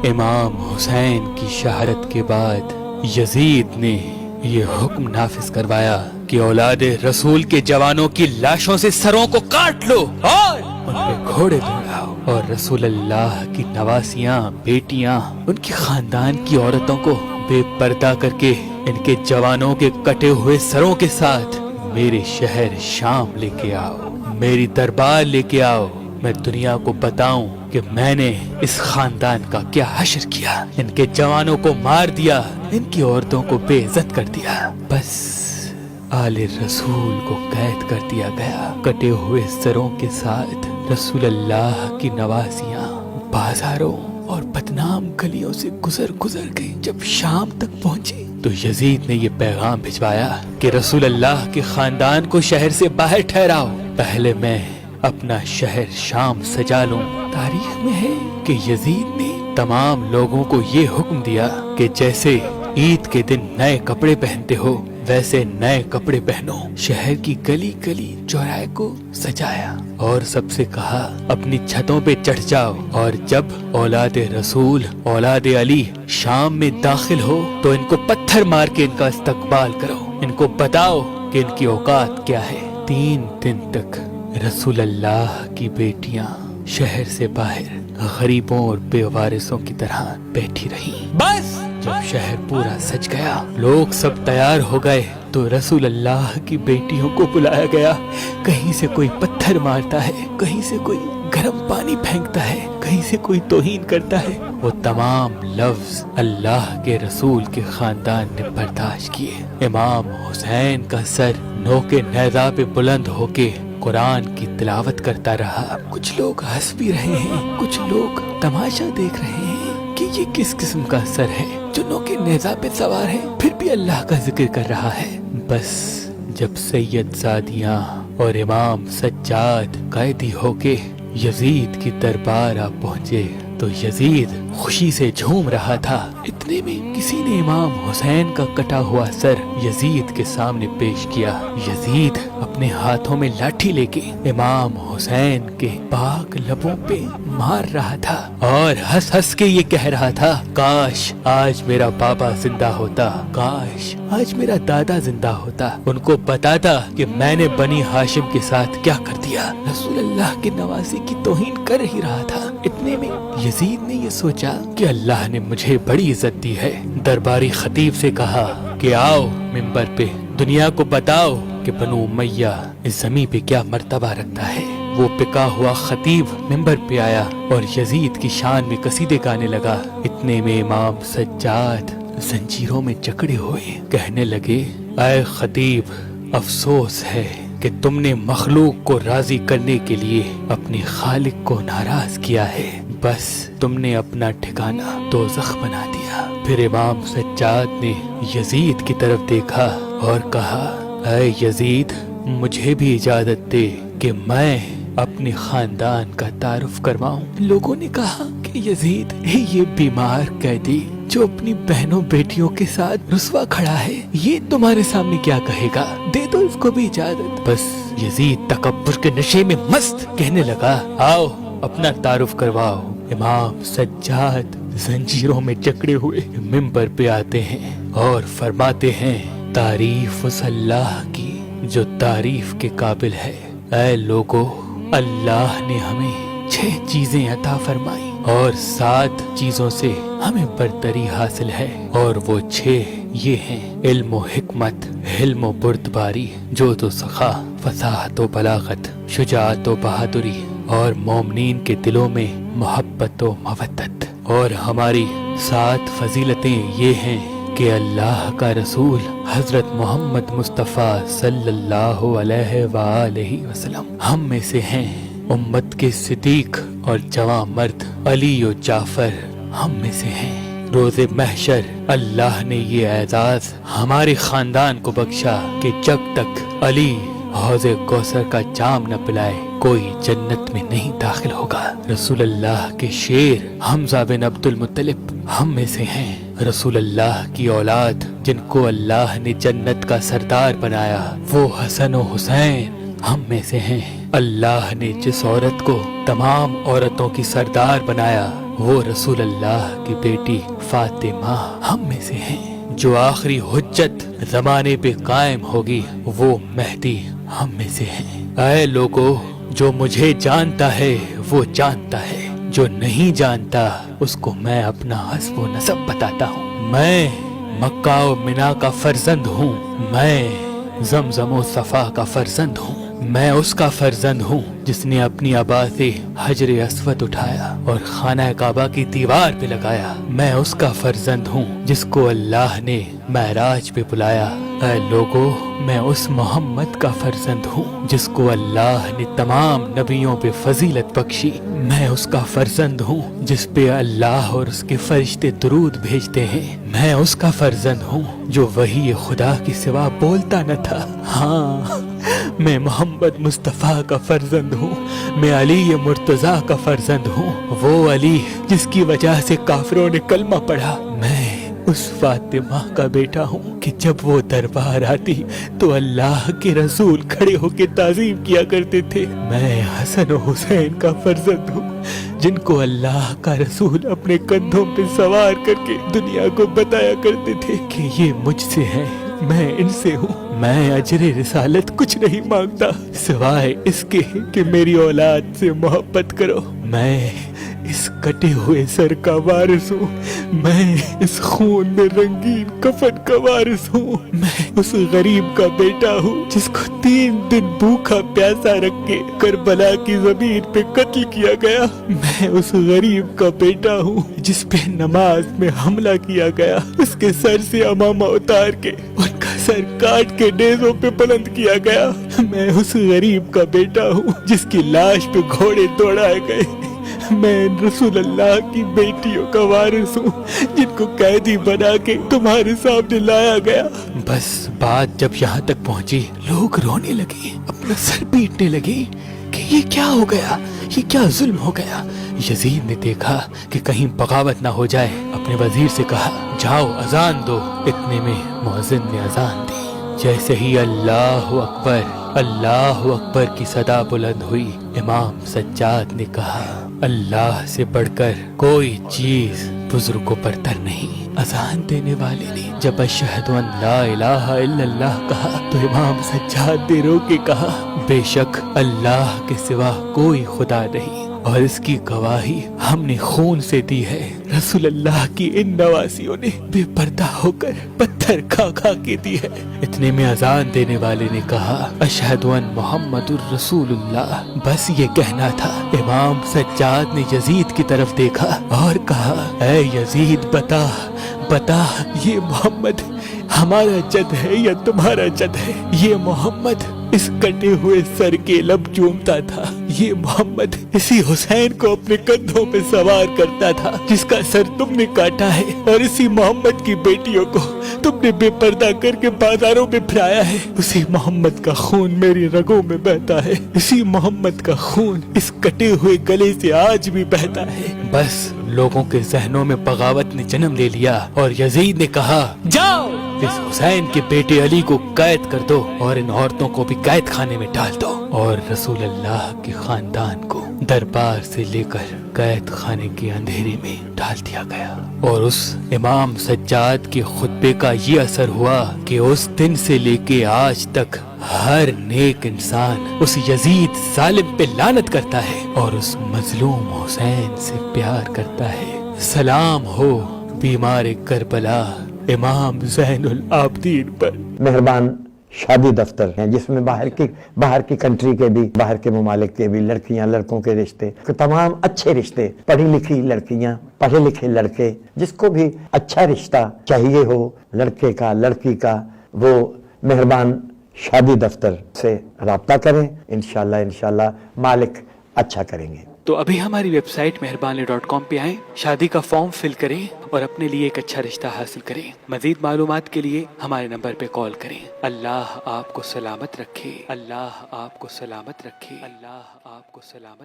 امام حسین کی شہادت کے بعد یزید نے یہ حکم نافذ کروایا کہ اولاد رسول کے جوانوں کی لاشوں سے سروں کو کاٹ لو اور ان پہ گھوڑے دوڑاؤ، اور رسول اللہ کی نواسیاں، بیٹیاں، ان کے خاندان کی عورتوں کو بے پردہ کر کے ان کے جوانوں کے کٹے ہوئے سروں کے ساتھ میرے شہر شام لے کے آؤ، میری دربار لے کے آؤ، میں دنیا کو بتاؤں کہ میں نے اس خاندان کا کیا حشر کیا، ان کے جوانوں کو مار دیا، ان کی عورتوں کو بے عزت کر دیا۔ بس آل رسول کو قید کر دیا گیا، کٹے ہوئے سروں کے ساتھ رسول اللہ کی نواسیاں بازاروں اور بدنام گلیوں سے گزر گئی۔ جب شام تک پہنچی تو یزید نے یہ پیغام بھجوایا کہ رسول اللہ کے خاندان کو شہر سے باہر ٹھہراؤ، پہلے میں اپنا شہر شام سجا لوں۔ تاریخ میں ہے کہ یزید نے تمام لوگوں کو یہ حکم دیا کہ جیسے عید کے دن نئے کپڑے پہنتے ہو ویسے نئے کپڑے پہنو، شہر کی گلی گلی چوراہے کو سجایا اور سب سے کہا اپنی چھتوں پہ چڑھ جاؤ، اور جب اولاد رسول اولاد علی شام میں داخل ہو تو ان کو پتھر مار کے ان کا استقبال کرو، ان کو بتاؤ کہ ان کی اوقات کیا ہے۔ 3 دن تک رسول اللہ کی بیٹیاں شہر سے باہر غریبوں اور بے وارثوں کی طرح بیٹھی رہی۔ بس جب شہر پورا سج گیا، لوگ سب تیار ہو گئے تو رسول اللہ کی بیٹیوں کو بلایا گیا۔ کہیں سے کوئی پتھر مارتا ہے، کہیں سے کوئی گرم پانی پھینکتا ہے، کہیں سے کوئی توہین کرتا ہے، وہ تمام لفظ اللہ کے رسول کے خاندان نے برداشت کیے۔ امام حسین کا سر نوکے نیزہ پہ بلند ہو کے قرآن کی تلاوت کرتا رہا۔ کچھ لوگ ہنس بھی رہے ہیں، کچھ لوگ تماشا دیکھ رہے ہیں کہ یہ کس قسم کا سر ہے جو نوکے نیزہ پہ سوار ہے پھر بھی اللہ کا ذکر کر رہا ہے۔ بس جب سید زادیاں اور امام سجاد قیدی ہو کے یزید کی دربار آ پہنچے تو یزید خوشی سے جھوم رہا تھا۔ اتنے میں کسی نے امام حسین کا کٹا ہوا سر یزید کے سامنے پیش کیا۔ یزید اپنے ہاتھوں میں لاٹھی لے کے امام حسین کے پاک لبوں پہ مار رہا تھا اور ہنس ہنس کے یہ کہہ رہا تھا، کاش آج میرا بابا زندہ ہوتا، کاش آج میرا دادا زندہ ہوتا، ان کو بتاتا کہ میں نے بنی ہاشم کے ساتھ کیا کر دیا۔ رسول اللہ کے نواسے کی توہین کر ہی رہا تھا، اتنے میں یزید نے یہ سوچا کہ اللہ نے مجھے بڑی عزت دی ہے۔ درباری خطیب سے کہا کہ آؤ منبر پہ دنیا کو بتاؤ کہ بنو امیہ اس زمین پہ کیا مرتبہ رکھتا ہے۔ وہ پکا ہوا خطیب منبر پہ آیا اور یزید کی شان میں قصیدے گانے لگا۔ اتنے میں امام سجاد زنجیروں میں جکڑے ہوئے کہنے لگے، اے خطیب، افسوس ہے کہ تم نے مخلوق کو راضی کرنے کے لیے اپنے خالق کو ناراض کیا ہے، بس تم نے اپنا ٹھکانہ دوزخ بنا دیا۔ پھر امام سجاد نے یزید کی طرف دیکھا اور کہا، اے یزید، مجھے بھی اجازت دے کہ میں اپنے خاندان کا تعارف کرواؤں۔ لوگوں نے کہا کہ یزید، یہ بیمار قیدی جو اپنی بہنوں بیٹیوں کے ساتھ رسوا کھڑا ہے، یہ تمہارے سامنے کیا کہے گا، دے دو اس کو بھی اجازت۔ بس یزید تکبر کے نشے میں مست کہنے لگا، آؤ اپنا تعارف کرواؤ۔ امام سجاد زنجیروں میں جکڑے ہوئے منبر پہ آتے ہیں اور فرماتے ہیں، تعریف اس اللہ کی جو تعریف کے قابل ہے۔ اے لوگو، اللہ نے ہمیں 6 چیزیں عطا فرمائی اور 7 چیزوں سے ہمیں برتری حاصل ہے، اور وہ 6 یہ ہیں: علم و حکمت، حلم و بردباری، جود و سخا، فصاحت و بلاغت، شجاعت و بہادری، اور مومنین کے دلوں میں محبت و مودت۔ اور ہماری 7 فضیلتیں یہ ہیں کہ اللہ کا رسول حضرت محمد مصطفیٰ صلی اللہ علیہ وآلہ وسلم ہم میں سے ہیں، امت کے صدیق اور جواں مرد علی و جعفر ہم میں سے ہیں۔ روز محشر اللہ نے یہ اعزاز ہمارے خاندان کو بخشا کہ جب تک علی حوض کوثر کا جام نہ پلائے کوئی جنت میں نہیں داخل ہوگا۔ رسول اللہ کے شیر حمزہ بن عبد المطلب ہم میں سے ہیں۔ رسول اللہ کی اولاد جن کو اللہ نے جنت کا سردار بنایا وہ حسن و حسین ہم میں سے ہیں۔ اللہ نے جس عورت کو تمام عورتوں کی سردار بنایا وہ رسول اللہ کی بیٹی فاطمہ ہم میں سے ہیں۔ جو آخری حجت زمانے پہ قائم ہوگی وہ مہدی ہم میں سے ہیں۔ اے لوگو، جو مجھے جانتا ہے وہ جانتا ہے، جو نہیں جانتا اس کو میں اپنا حسب و نسب بتاتا ہوں۔ میں مکہ و منا کا فرزند ہوں، میں زمزم و صفا کا فرزند ہوں، میں اس کا فرزند ہوں جس نے اپنی ابا سے حجر اسود اٹھایا اور خانہ کعبہ کی دیوار پہ لگایا۔ میں اس کا فرزند ہوں جس کو اللہ نے معراج پہ بلایا۔ اے لوگو، میں اس محمد کا فرزند ہوں جس کو اللہ نے تمام نبیوں پہ فضیلت بخشی۔ میں اس کا فرزند ہوں جس پہ اللہ اور اس کے فرشتے درود بھیجتے ہیں۔ میں اس کا فرزند ہوں جو وحی خدا کی سوا بولتا نہ تھا۔ ہاں، میں محمد مصطفیٰ کا فرزند ہوں، میں علی مرتضیٰ کا فرزند ہوں، وہ علی جس کی وجہ سے کافروں نے کلمہ پڑھا۔ میں اس فاطمہ کا بیٹا ہوں کہ جب وہ دربار آتی تو اللہ کے رسول کھڑے ہو کے تعظیم کیا کرتے تھے۔ میں حسن و حسین کا فرزند ہوں جن کو اللہ کا رسول اپنے کندھوں پہ سوار کر کے دنیا کو بتایا کرتے تھے کہ یہ مجھ سے ہیں، میں ان سے ہوں۔ میں اجر رسالت کچھ نہیں مانگتا سوائے اس کے کہ میری اولاد سے محبت کرو۔ میں اس کٹے ہوئے سر کا وارث ہوں، میں اس خون میں رنگین کفن کا وارث ہوں، میں اس غریب کا بیٹا ہوں جس کو 3 دن بھوکا پیاسا رکھ کے کربلا کی زمین پہ قتل کیا گیا۔ میں اس غریب کا بیٹا ہوں جس پہ نماز میں حملہ کیا گیا، اس کے سر سے امامہ اتار کے ان کا سر کاٹ کے نیزوں پہ بلند کیا گیا۔ میں اس غریب کا بیٹا ہوں جس کی لاش پہ گھوڑے دوڑائے گئے۔ میں رسول اللہ کی بیٹیوں کا وارث ہوں جن کو قیدی بنا کے تمہارے سامنے لایا گیا۔ بس بات جب یہاں تک پہنچی، لوگ رونے لگے، اپنا سر پیٹنے لگے کہ یہ کیا ہو گیا، یہ کیا ظلم ہو گیا۔ یزید نے دیکھا کہ کہیں بغاوت نہ ہو جائے، اپنے وزیر سے کہا جاؤ اذان دو۔ اتنے میں مؤذن نے اذان دی۔ جیسے ہی اللہ اکبر کی صدا بلند ہوئی، امام سجاد نے کہا اللہ سے بڑھ کر کوئی چیز بزرگوں پر تر نہیں۔ اذان دینے والے نے جب اشہد ان لا الہ الا اللہ کہا تو امام سجاد نے رو کے کہا بے شک اللہ کے سوا کوئی خدا نہیں، اور اس کی گواہی ہم نے خون سے دی ہے۔ رسول اللہ کی ان نواسیوں نے بے پردہ ہو کر پتھر کھا کھا کے دی ہے۔ اتنے میں اذان دینے والے نے کہا اشہد ان محمد الرسول اللہ۔ بس یہ کہنا تھا۔ امام سجاد نے یزید کی طرف دیکھا اور کہا اے یزید بتا یہ محمد ہمارا جد ہے یا تمہارا جد ہے؟ یہ محمد اس کٹے ہوئے سر کے لب چومتا تھا، یہ محمد اسی حسین کو اپنے کندھوں پہ سوار کرتا تھا جس کا سر تم نے کاٹا ہے، اور اسی محمد کی بیٹیوں کو تم نے بے پردہ کر کے بازاروں میں پھرایا ہے۔ اسی محمد کا خون میری رگوں میں بہتا ہے، اسی محمد کا خون اس کٹے ہوئے گلے سے آج بھی بہتا ہے۔ بس لوگوں کے ذہنوں میں بغاوت نے جنم لے لیا، اور یزید نے کہا جاؤ اس حسین کے بیٹے علی کو قید کر دو اور ان عورتوں کو بھی قید خانے میں ڈال دو۔ اور رسول اللہ کے خاندان کو دربار سے لے کر قید خانے کے اندھیرے میں ڈال دیا گیا۔ اور اس امام سجاد کے خطبے کا یہ اثر ہوا کہ اس دن سے لے کے آج تک ہر نیک انسان اس یزید ظالم پہ لعنت کرتا ہے اور اس مظلوم حسین سے پیار کرتا ہے۔ سلام ہو بیمار کربلا امام زین العابدین پر۔ مہربان شادی دفتر ہیں جس میں باہر کی کنٹری کے بھی، باہر کے ممالک کے بھی لڑکیاں لڑکوں کے رشتے، تمام اچھے رشتے، پڑھی لکھی لڑکیاں پڑھے لکھے لڑکے، جس کو بھی اچھا رشتہ چاہیے ہو لڑکے کا لڑکی کا، وہ مہربان شادی دفتر سے رابطہ کریں۔ انشاءاللہ مالک اچھا کریں گے۔ تو ابھی ہماری ویب سائٹ مہربانی.com پہ آئیں، شادی کا فارم فل کریں اور اپنے لیے ایک اچھا رشتہ حاصل کریں۔ مزید معلومات کے لیے ہمارے نمبر پہ کال کریں۔ اللہ آپ کو سلامت رکھے، اللہ آپ کو سلامت رکھے، اللہ آپ کو سلامت